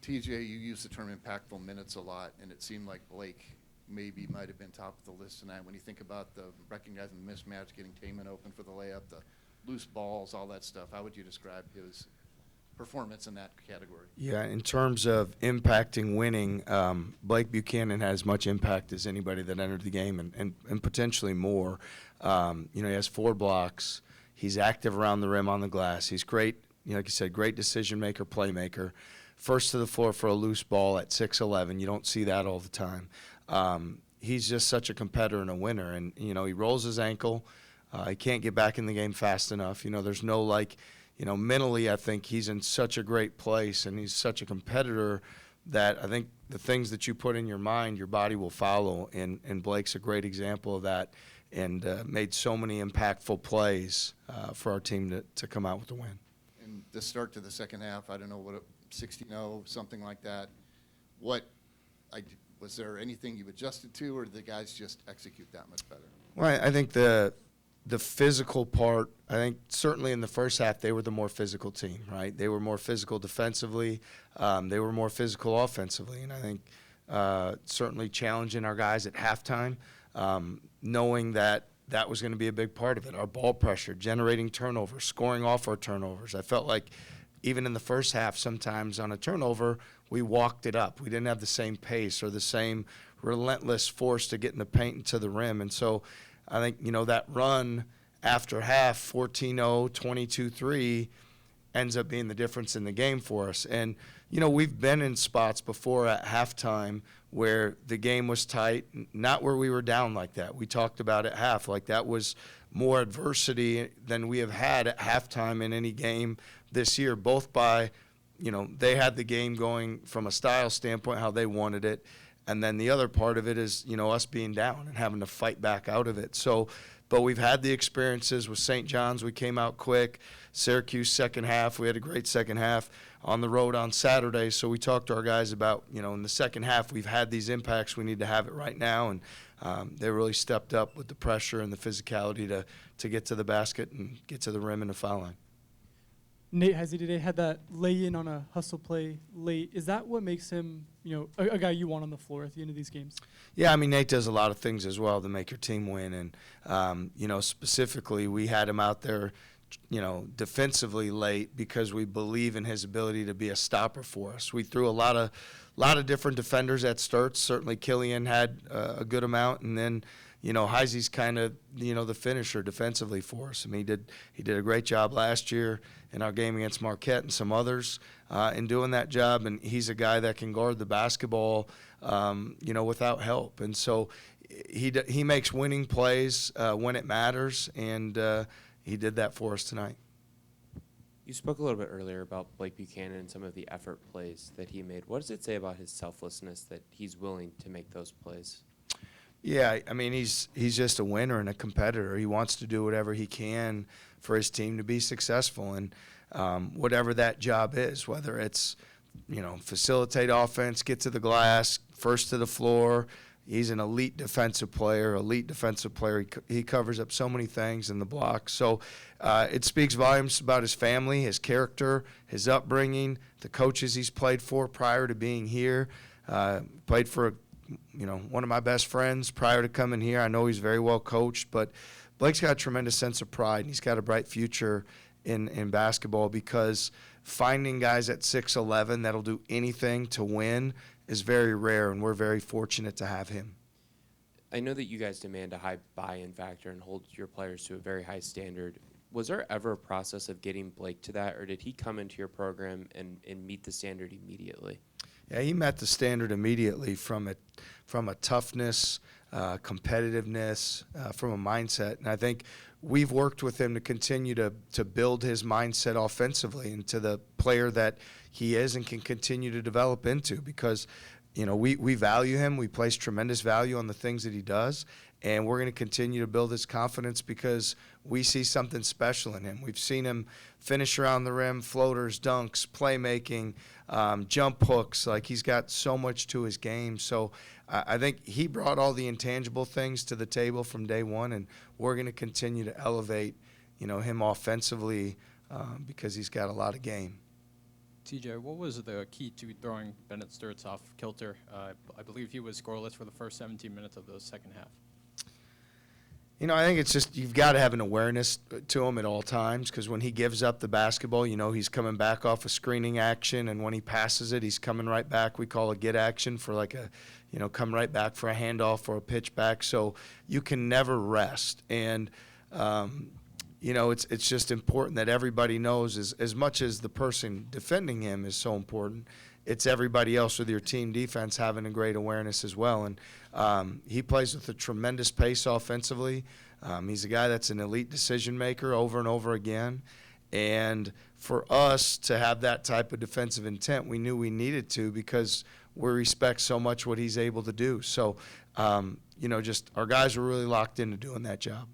TJ, you used the term impactful minutes a lot, and it seemed like Blake maybe might have been top of the list tonight. When you think about the recognizing the mismatch, getting Taman open for the layup, the loose balls, all that stuff, how would you describe his performance in that category? Yeah, in terms of impacting winning, Blake Buchanan has as much impact as anybody that entered the game, and potentially more. He has 4 blocks. He's active around the rim on the glass. He's great, like you said, great decision maker, playmaker. First to the floor for a loose ball at 6'11". You don't see that all the time. He's just such a competitor and a winner. And, he rolls his ankle. He can't get back in the game fast enough. There's no, mentally I think he's in such a great place, and he's such a competitor that I think the things that you put in your mind, your body will follow. And Blake's a great example of that, and made so many impactful plays for our team to come out with the win. And the start to the second half, I don't know what 16-0, something like that. Was there anything you adjusted to, or did the guys just execute that much better? Well, I think the physical part, I think certainly in the first half they were the more physical team, right? They were more physical defensively. They were more physical offensively. And I think certainly challenging our guys at halftime, knowing that was going to be a big part of it. Our ball pressure, generating turnovers, scoring off our turnovers. I felt like even in the first half, sometimes on a turnover, we walked it up. We didn't have the same pace or the same relentless force to get in the paint and to the rim. And so I think, that run after half, 14-0, 22-3, ends up being the difference in the game for us. And, we've been in spots before at halftime where the game was tight, not where we were down like that. We talked about at half, like that was more adversity than we have had at halftime in any game this year, both by, they had the game going from a style standpoint, how they wanted it, and then the other part of it is, us being down and having to fight back out of it. So, but we've had the experiences with St. John's. We came out quick. Syracuse second half. We had a great second half on the road on Saturday. So we talked to our guys about, in the second half, we've had these impacts. We need to have it right now. And they really stepped up with the pressure and the physicality to get to the basket and get to the rim and the foul line. Nate Heisey today had that lay-in on a hustle play late. Is that what makes him, a guy you want on the floor at the end of these games? Yeah, Nate does a lot of things as well to make your team win. And, specifically, we had him out there, defensively late because we believe in his ability to be a stopper for us. We threw a lot of different defenders at Sturts. Certainly Killian had a good amount, and then Heisey's kind of the finisher defensively for us. He did a great job last year in our game against Marquette and some others in doing that job. And he's a guy that can guard the basketball, without help. And so he makes winning plays when it matters, and he did that for us tonight. You spoke a little bit earlier about Blake Buchanan and some of the effort plays that he made. What does it say about his selflessness that he's willing to make those plays? Yeah, he's just a winner and a competitor. He wants to do whatever he can for his team to be successful, and whatever that job is, whether it's, facilitate offense, get to the glass, first to the floor. He's an elite defensive player. He covers up so many things in the block. So it speaks volumes about his family, his character, his upbringing, the coaches he's played for prior to being here. Played for one of my best friends prior to coming here. I know he's very well coached, but Blake's got a tremendous sense of pride, and he's got a bright future in basketball, because finding guys at 6'11" that'll do anything to win is very rare, and we're very fortunate to have him. I know that you guys demand a high buy-in factor and hold your players to a very high standard. Was there ever a process of getting Blake to that, or did he come into your program and meet the standard immediately? Yeah, he met the standard immediately from a toughness, competitiveness, from a mindset. And I think we've worked with him to continue to build his mindset offensively into the player that he is and can continue to develop into, because we value him. We place tremendous value on the things that he does, and we're going to continue to build his confidence because we see something special in him. We've seen him finish around the rim, floaters, dunks, playmaking, jump hooks. Like, he's got so much to his game. So I think he brought all the intangible things to the table from day one, and we're going to continue to elevate him offensively because he's got a lot of game. TJ, what was the key to throwing Bennett Sturts off kilter? I believe he was scoreless for the first 17 minutes of the second half. You know, I think it's just you've got to have an awareness to him at all times, because when he gives up the basketball, you know, he's coming back off a screening action, and when he passes it, he's coming right back. We call a get action for like a, you know, come right back for a handoff or a pitch back. So you can never rest. And, you know, it's just important that everybody knows, as much as the person defending him is so important, it's everybody else with your team defense having a great awareness as well. And he plays with a tremendous pace offensively. He's a guy that's an elite decision maker over and over again. And for us to have that type of defensive intent, we knew we needed to, because we respect so much what he's able to do. So, you know, just our guys were really locked into doing that job.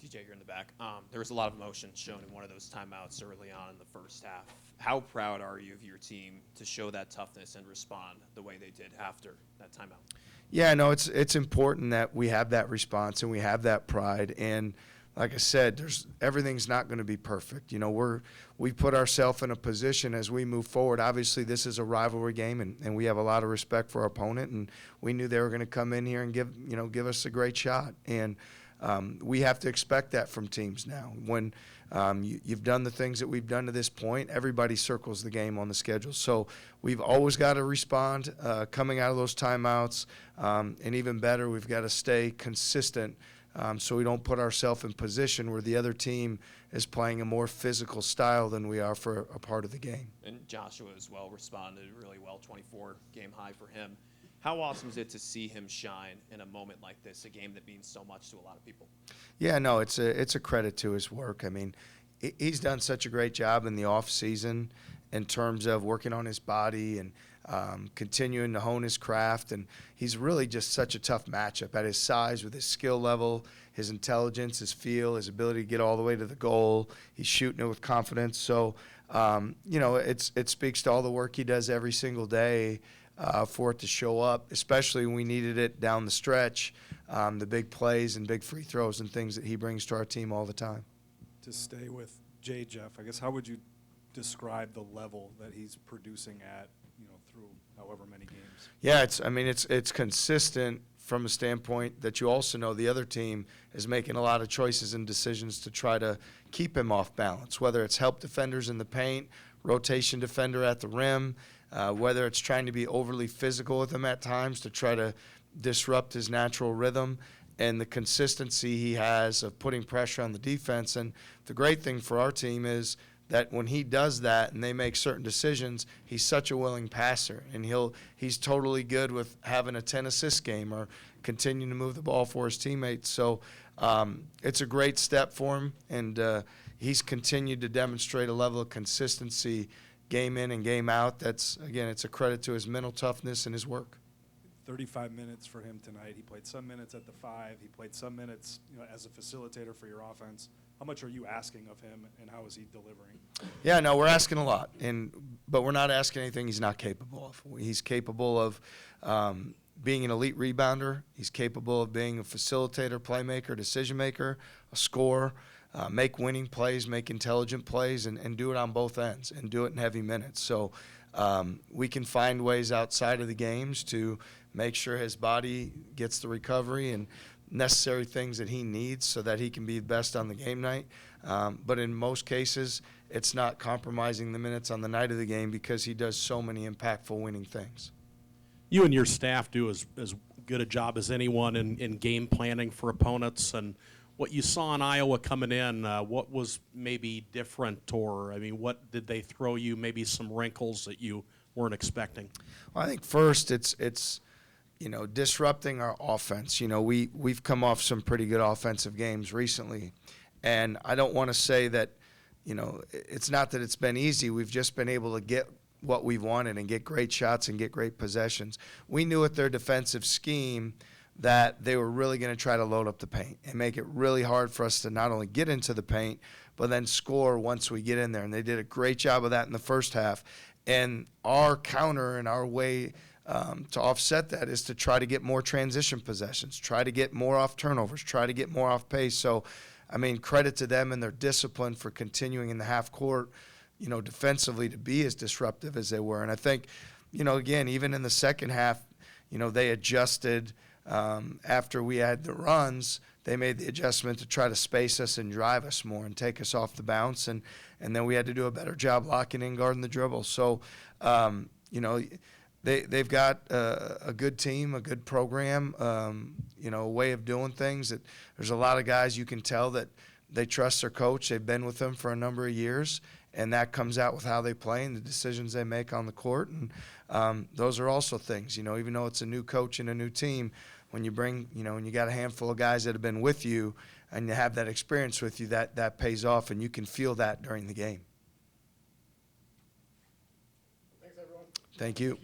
TJ, you're in the back. There was a lot of emotion shown in one of those timeouts early on in the first half. How proud are you of your team to show that toughness and respond the way they did after that timeout? Yeah, no, it's important that we have that response and we have that pride. And like I said, everything's not going to be perfect. You know, we put ourselves in a position as we move forward. Obviously, this is a rivalry game, and we have a lot of respect for our opponent. And we knew they were going to come in here and give us a great shot. And we have to expect that from teams now. When you've done the things that we've done to this point, everybody circles the game on the schedule. So we've always got to respond coming out of those timeouts. And even better, we've got to stay consistent so we don't put ourselves in position where the other team is playing a more physical style than we are for a part of the game. And Joshua as well responded really well, 24 game high for him. How awesome is it to see him shine in a moment like this, a game that means so much to a lot of people? Yeah, no, it's a credit to his work. I mean, he's done such a great job in the off season in terms of working on his body and continuing to hone his craft. And he's really just such a tough matchup at his size, with his skill level, his intelligence, his feel, his ability to get all the way to the goal. He's shooting it with confidence. So, you know, it speaks to all the work he does every single day. For it to show up, especially when we needed it down the stretch, the big plays and big free throws and things that he brings to our team all the time. To stay with Jay, Jeff, I guess, how would you describe the level that he's producing at, you know, through however many games? Yeah, it's consistent from a standpoint that you also know the other team is making a lot of choices and decisions to try to keep him off balance, whether it's help defenders in the paint, rotation defender at the rim, whether it's trying to be overly physical with him at times to try to disrupt his natural rhythm, and the consistency he has of putting pressure on the defense. And the great thing for our team is that when he does that and they make certain decisions, he's such a willing passer, and he's totally good with having a 10-assist game or continuing to move the ball for his teammates. So it's a great step for him, and he's continued to demonstrate a level of consistency game in and game out. That's, again, it's a credit to his mental toughness and his work. 35 minutes for him tonight. He played some minutes at the 5. He played some minutes, you know, as a facilitator for your offense. How much are you asking of him, and how is he delivering? Yeah, no, we're asking a lot, but we're not asking anything he's not capable of. He's capable of being an elite rebounder. He's capable of being a facilitator, playmaker, decision maker, a scorer. Make winning plays, make intelligent plays, and do it on both ends, and do it in heavy minutes. So we can find ways outside of the games to make sure his body gets the recovery and necessary things that he needs so that he can be the best on the game night. But in most cases, it's not compromising the minutes on the night of the game, because he does so many impactful winning things. You and your staff do as good a job as anyone in game planning for opponents. And what you saw in Iowa coming in, what was maybe different, or, I mean, what did they throw you, maybe some wrinkles that you weren't expecting? Well, I think first it's you know, disrupting our offense. You know, we've come off some pretty good offensive games recently, and I don't want to say that, you know, it's not that it's been easy. We've just been able to get what we've wanted and get great shots and get great possessions. We knew with their defensive scheme that they were really going to try to load up the paint and make it really hard for us to not only get into the paint, but then score once we get in there. And they did a great job of that in the first half. And our counter and our way to offset that is to try to get more transition possessions, try to get more off turnovers, try to get more off pace. So, I mean, credit to them and their discipline for continuing in the half court defensively to be as disruptive as they were. And I think, again, even in the second half, they adjusted after we had the runs. They made the adjustment to try to space us and drive us more and take us off the bounce. And then we had to do a better job locking in, guarding the dribble. So, they've got a good team, a good program, a way of doing things. That there's a lot of guys you can tell that they trust their coach. They've been with them for a number of years, and that comes out with how they play and the decisions they make on the court. And those are also things, even though it's a new coach and a new team, when you bring, when you got a handful of guys that have been with you and you have that experience with you, that pays off, and you can feel that during the game. Thanks, everyone. Thank you.